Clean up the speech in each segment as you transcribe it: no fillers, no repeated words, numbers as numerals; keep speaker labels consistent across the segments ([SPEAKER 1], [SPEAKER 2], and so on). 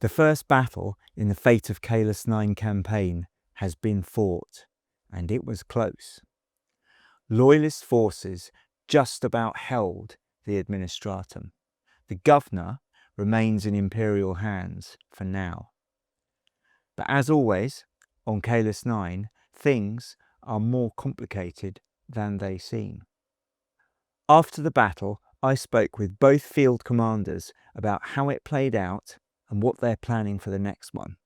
[SPEAKER 1] The first battle in the Fate of Kaelus IX campaign has been fought, and it was close. Loyalist forces just about held the Administratum. The governor remains in Imperial hands for now. But as always, on Kaelus IX, things are more complicated than they seem. After the battle, I spoke with both field commanders about how it played out and what they're planning for the next one.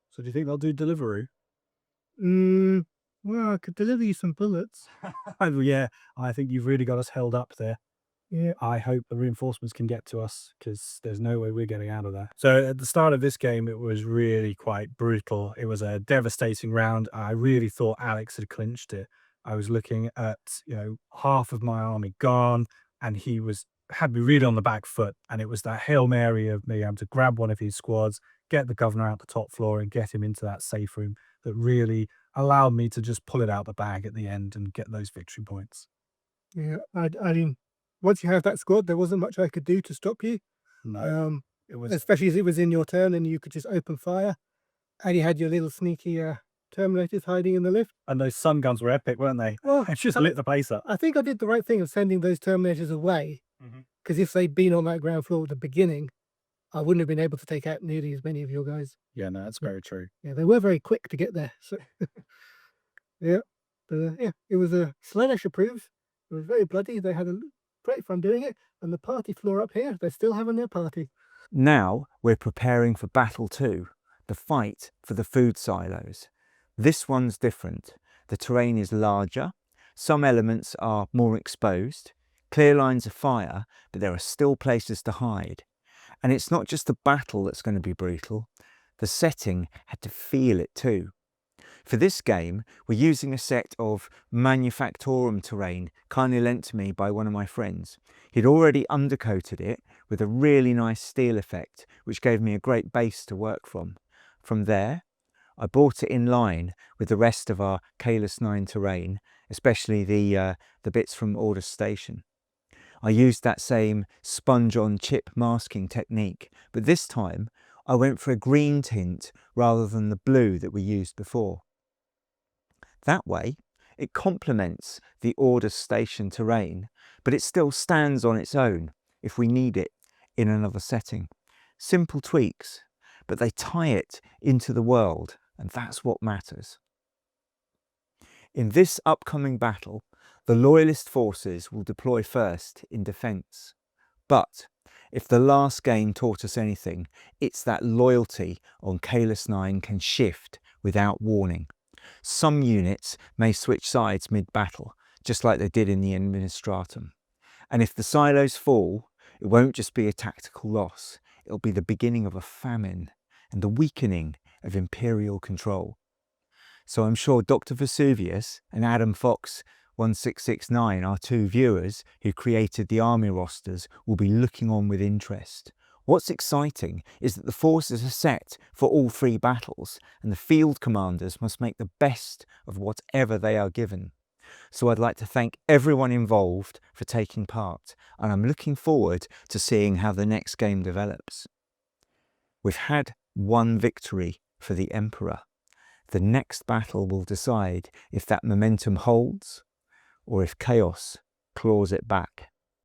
[SPEAKER 2] So do you think they'll do delivery?
[SPEAKER 3] Well, I could deliver you some bullets.
[SPEAKER 2] Oh, yeah, I think you've really got us held up there.
[SPEAKER 3] Yeah.
[SPEAKER 2] I hope the reinforcements can get to us, because there's no way we're getting out of there. So at the start of this game, it was really quite brutal. It was a devastating round. I really thought Alex had clinched it. I was looking at, half of my army gone, and he had me really on the back foot. And it was that Hail Mary of me able to grab one of his squads, get the governor out the top floor and get him into that safe room that really allowed me to just pull it out the bag at the end and get those victory points.
[SPEAKER 3] Yeah, I mean, once you have that squad, there wasn't much I could do to stop you.
[SPEAKER 2] No, it was
[SPEAKER 3] Especially as it was in your turn and you could just open fire. And you had your little sneaky Terminators hiding in the lift.
[SPEAKER 2] And those sun guns were epic, weren't they?
[SPEAKER 3] Well,
[SPEAKER 2] It just lit the place up.
[SPEAKER 3] I think I did the right thing of sending those Terminators away, because if they'd been on that ground floor at the beginning, I wouldn't have been able to take out nearly as many of your guys.
[SPEAKER 2] Yeah, no, that's very true.
[SPEAKER 3] Yeah, they were very quick to get there. So yeah, but yeah, it was a Slaanesh approves. It was very bloody. They had a great fun doing it, and the party floor up here, they're still having their party.
[SPEAKER 1] Now we're preparing for Battle 2, the fight for the food silos. This one's different. The terrain is larger, some elements are more exposed, clear lines of fire, but there are still places to hide. And it's not just the battle that's going to be brutal, the setting had to feel it too. For this game, we're using a set of Manufactorum terrain kindly lent to me by one of my friends. He'd already undercoated it with a really nice steel effect, which gave me a great base to work from. From there, I brought it in line with the rest of our Kaelus IX terrain, especially the bits from Ordus Station. I used that same sponge-on-chip masking technique, but this time I went for a green tint rather than the blue that we used before. That way, it complements the Ordus Station terrain, but it still stands on its own if we need it in another setting. Simple tweaks, but they tie it into the world, and that's what matters. In this upcoming battle, the Loyalist forces will deploy first in defence. But if the last game taught us anything, it's that loyalty on Kaelus IX can shift without warning. Some units may switch sides mid-battle, just like they did in the Administratum. And if the silos fall, it won't just be a tactical loss, it'll be the beginning of a famine and the weakening of Imperial control. So I'm sure Dr. Vesuvius and Adam Fox 1669, our two viewers who created the army rosters, will be looking on with interest. What's exciting is that the forces are set for all three battles, and the field commanders must make the best of whatever they are given. So I'd like to thank everyone involved for taking part, and I'm looking forward to seeing how the next game develops. We've had one victory for the Emperor. The next battle will decide if that momentum holds or if chaos claws it back.